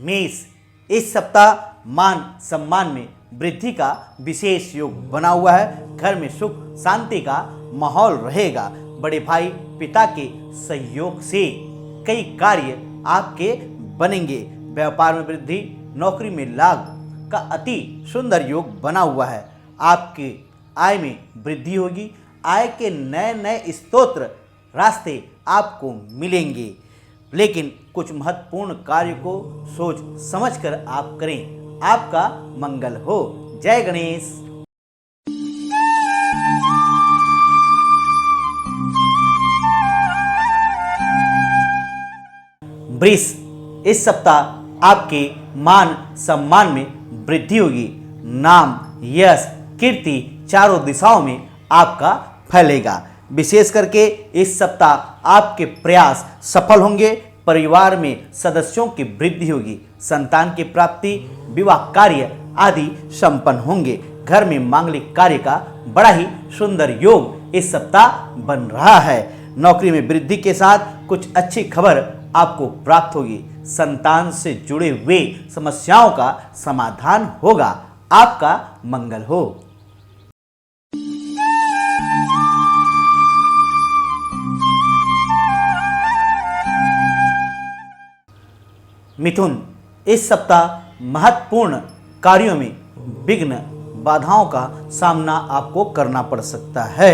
मेष, इस सप्ताह मान सम्मान में वृद्धि का विशेष योग बना हुआ है। घर में सुख शांति का माहौल रहेगा। बड़े भाई पिता के सहयोग से कई कार्य आपके बनेंगे। व्यापार में वृद्धि, नौकरी में लाभ का अति सुंदर योग बना हुआ है। आपके आय में वृद्धि होगी। आय के नए नए स्तोत्र रास्ते आपको मिलेंगे, लेकिन कुछ महत्वपूर्ण कार्य को सोच समझकर आप करें। आपका मंगल हो। जय गणेश। वृष, इस सप्ताह आपके मान सम्मान में वृद्धि होगी। नाम, यश, कीर्ति चारों दिशाओं में आपका फैलेगा। विशेष करके इस सप्ताह आपके प्रयास सफल होंगे। परिवार में सदस्यों की वृद्धि होगी। संतान की प्राप्ति, विवाह कार्य आदि संपन्न होंगे। घर में मांगलिक कार्य का बड़ा ही सुंदर योग इस सप्ताह बन रहा है। नौकरी में वृद्धि के साथ कुछ अच्छी खबर आपको प्राप्त होगी। संतान से जुड़े हुए समस्याओं का समाधान होगा। आपका मंगल हो। मिथुन, इस सप्ताह महत्वपूर्ण कार्यों में विघ्न बाधाओं का सामना आपको करना पड़ सकता है।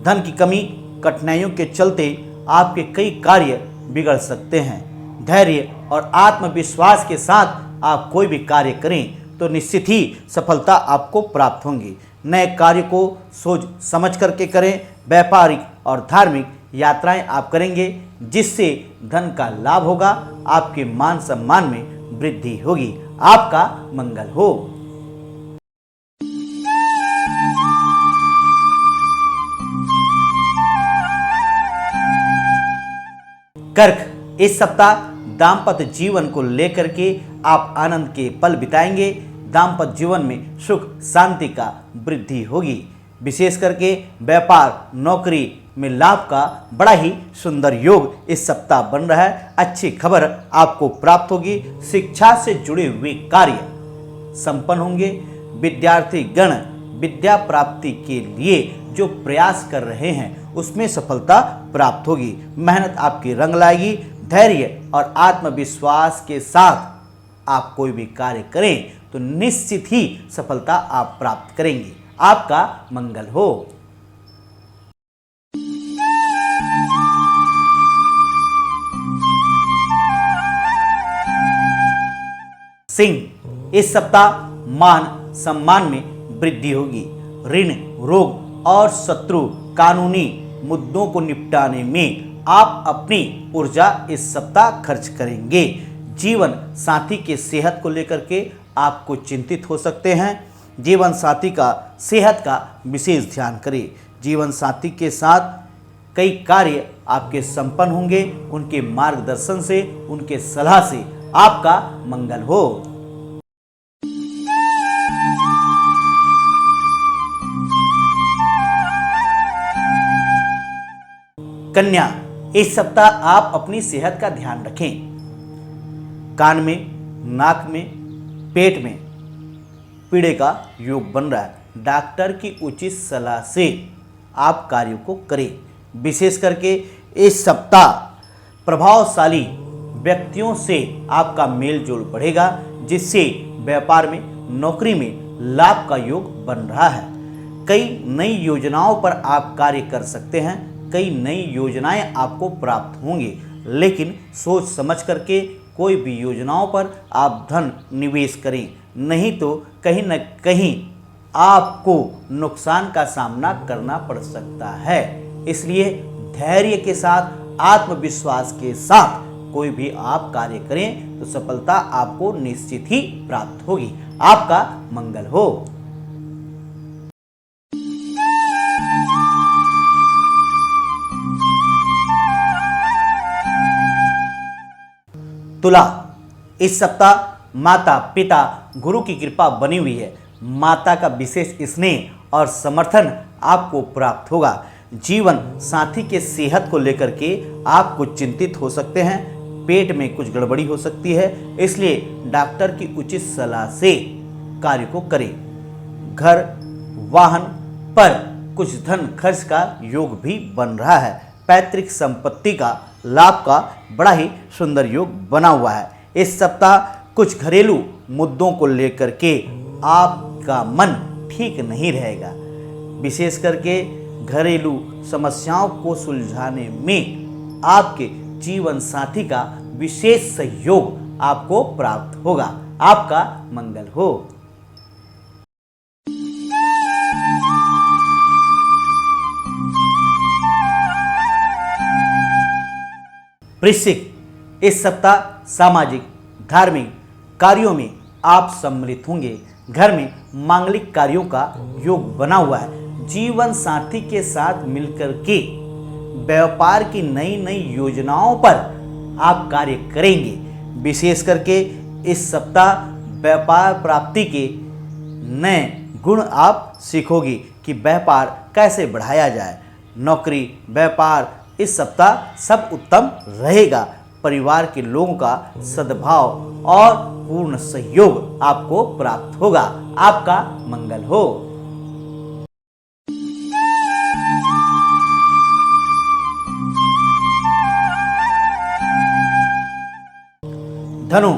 धन की कमी, कठिनाइयों के चलते आपके कई कार्य बिगड़ सकते हैं। धैर्य और आत्मविश्वास के साथ आप कोई भी कार्य करें तो निश्चित ही सफलता आपको प्राप्त होंगी। नए कार्य को सोच समझ करके करें। व्यापारिक और धार्मिक यात्राएं आप करेंगे, जिससे धन का लाभ होगा। आपके मान सम्मान में वृद्धि होगी। आपका मंगल हो। कर्क, इस सप्ताह दाम्पत्य जीवन को लेकर के आप आनंद के पल बिताएंगे। दाम्पत्य जीवन में सुख शांति का वृद्धि होगी। विशेष करके व्यापार नौकरी में लाभ का बड़ा ही सुंदर योग इस सप्ताह बन रहा है। अच्छी खबर आपको प्राप्त होगी। शिक्षा से जुड़े हुए कार्य संपन्न होंगे। विद्यार्थी गण विद्या प्राप्ति के लिए जो प्रयास कर रहे हैं उसमें सफलता प्राप्त होगी। मेहनत आपकी रंग लाएगी। धैर्य और आत्मविश्वास के साथ आप कोई भी कार्य करें तो निश्चित ही सफलता आप प्राप्त करेंगे। आपका मंगल हो। सिंह, इस सप्ताह मान सम्मान में वृद्धि होगी। ऋण, रोग और शत्रु कानूनी मुद्दों को निपटाने में आप अपनी ऊर्जा इस सप्ताह खर्च करेंगे। जीवन साथी के सेहत को लेकर के आपको चिंतित हो सकते हैं। जीवन साथी का सेहत का विशेष ध्यान करें। जीवन साथी के साथ कई कार्य आपके संपन्न होंगे। उनके मार्गदर्शन से, उनके सलाह से आपका मंगल हो। कन्या, इस सप्ताह आप अपनी सेहत का ध्यान रखें। कान में, नाक में, पेट में पीड़े का योग बन रहा है। डॉक्टर की उचित सलाह से आप कार्यों को करें। विशेष करके इस सप्ताह प्रभावशाली व्यक्तियों से आपका मेल जोल बढ़ेगा, जिससे व्यापार में नौकरी में लाभ का योग बन रहा है। कई नई योजनाओं पर आप कार्य कर सकते हैं। कई नई योजनाएं आपको प्राप्त होंगी, लेकिन सोच समझ करके कोई भी योजनाओं पर आप धन निवेश करें, नहीं तो कहीं न कहीं आपको नुकसान का सामना करना पड़ सकता है। इसलिए धैर्य के साथ, आत्मविश्वास के साथ कोई भी आप कार्य करें तो सफलता आपको निश्चित ही प्राप्त होगी। आपका मंगल हो। तुला, इस सप्ताह माता पिता गुरु की कृपा बनी हुई है। माता का विशेष स्नेह और समर्थन आपको प्राप्त होगा। जीवन साथी के सेहत को लेकर के आपको चिंतित हो सकते हैं। पेट में कुछ गड़बड़ी हो सकती है, इसलिए डॉक्टर की उचित सलाह से कार्य को करें। घर वाहन पर कुछ धन खर्च का योग भी बन रहा है। पैतृक संपत्ति का लाभ का बड़ा ही सुंदर योग बना हुआ है। इस सप्ताह कुछ घरेलू मुद्दों को लेकर के आपका मन ठीक नहीं रहेगा। विशेष करके घरेलू समस्याओं को सुलझाने में आपके जीवन साथी का विशेष सहयोग आपको प्राप्त होगा। आपका मंगल हो। वृश्चिक, इस सप्ताह सामाजिक धार्मिक कार्यों में आप सम्मिलित होंगे। घर में मांगलिक कार्यों का योग बना हुआ है। जीवन साथी के साथ मिलकर के व्यापार की नई नई योजनाओं पर आप कार्य करेंगे। विशेष करके इस सप्ताह व्यापार प्राप्ति के नए गुण आप सीखोगे कि व्यापार कैसे बढ़ाया जाए। नौकरी व्यापार इस सप्ताह सब उत्तम रहेगा। परिवार के लोगों का सद्भाव और पूर्ण सहयोग आपको प्राप्त होगा। आपका मंगल हो। धनु,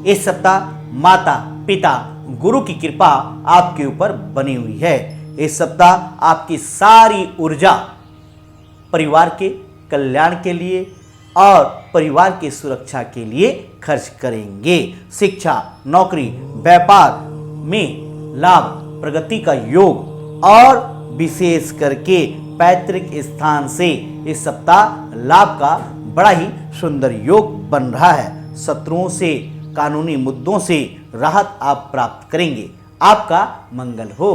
इस सप्ताह माता पिता गुरु की कृपा आपके ऊपर बनी हुई है। इस सप्ताह आपकी सारी ऊर्जा परिवार के कल्याण के लिए और परिवार की सुरक्षा के लिए खर्च करेंगे। शिक्षा नौकरी व्यापार में लाभ प्रगति का योग और विशेष करके पैतृक स्थान से इस सप्ताह लाभ का बड़ा ही सुंदर योग बन रहा है। शत्रुओं से कानूनी मुद्दों से राहत आप प्राप्त करेंगे। आपका मंगल हो।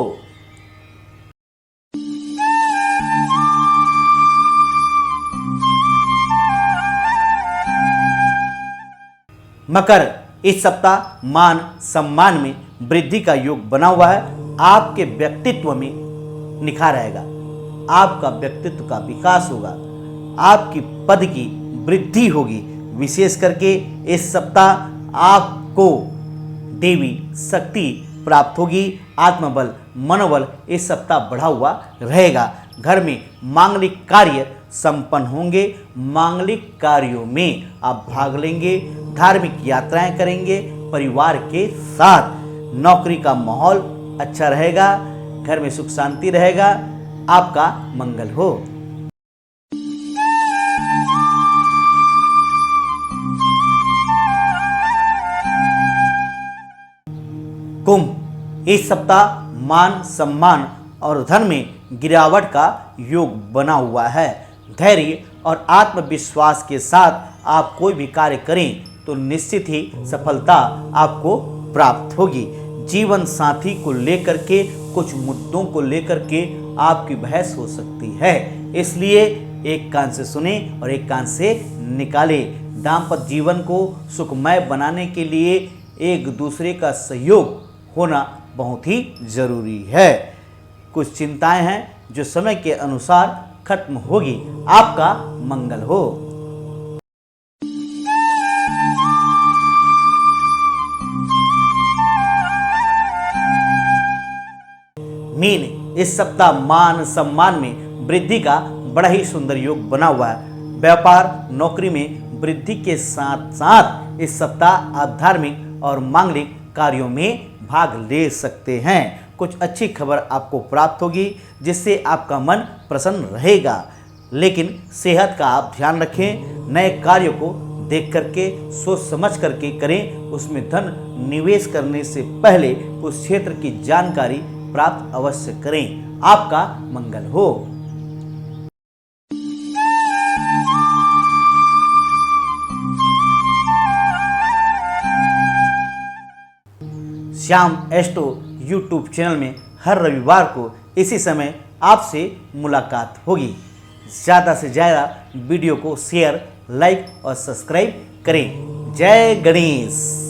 मकर, इस सप्ताह मान सम्मान में वृद्धि का योग बना हुआ है। आपके व्यक्तित्व में निखार आएगा। आपका व्यक्तित्व का विकास होगा। आपकी पद की वृद्धि होगी। विशेष करके इस सप्ताह आपको देवी शक्ति प्राप्त होगी। आत्मबल मनोबल इस सप्ताह बढ़ा हुआ रहेगा। घर में मांगलिक कार्य संपन्न होंगे। मांगलिक कार्यों में आप भाग लेंगे। धार्मिक यात्राएं करेंगे परिवार के साथ। नौकरी का माहौल अच्छा रहेगा। घर में सुख शांति रहेगा। आपका मंगल हो। कुंभ, इस सप्ताह मान सम्मान और धन में गिरावट का योग बना हुआ है। धैर्य और आत्मविश्वास के साथ आप कोई भी कार्य करें तो निश्चित ही सफलता आपको प्राप्त होगी। जीवन साथी को लेकर के कुछ मुद्दों को लेकर के आपकी बहस हो सकती है, इसलिए एक कान से सुने और एक कान से निकाले। दाम्पत्य जीवन को सुखमय बनाने के लिए एक दूसरे का सहयोग होना बहुत ही जरूरी है। कुछ चिंताएं हैं जो समय के अनुसार खत्म होगी। आपका मंगल हो। मीन, इस सप्ताह मान सम्मान में वृद्धि का बड़ा ही सुंदर योग बना हुआ है। व्यापार नौकरी में वृद्धि के साथ साथ इस सप्ताह आप धार्मिक और मांगलिक कार्यों में भाग ले सकते हैं। कुछ अच्छी खबर आपको प्राप्त होगी जिससे आपका मन प्रसन्न रहेगा। लेकिन सेहत का आप ध्यान रखें। नए कार्यों को देख करके सोच समझ करके करें। उसमें धन निवेश करने से पहले उस क्षेत्र की जानकारी प्राप्त अवश्य करें। आपका मंगल हो। श्याम एस्ट्रो यूट्यूब चैनल में हर रविवार को इसी समय आपसे मुलाकात होगी। ज़्यादा से ज़्यादा वीडियो को शेयर लाइक और सब्सक्राइब करें। जय गणेश।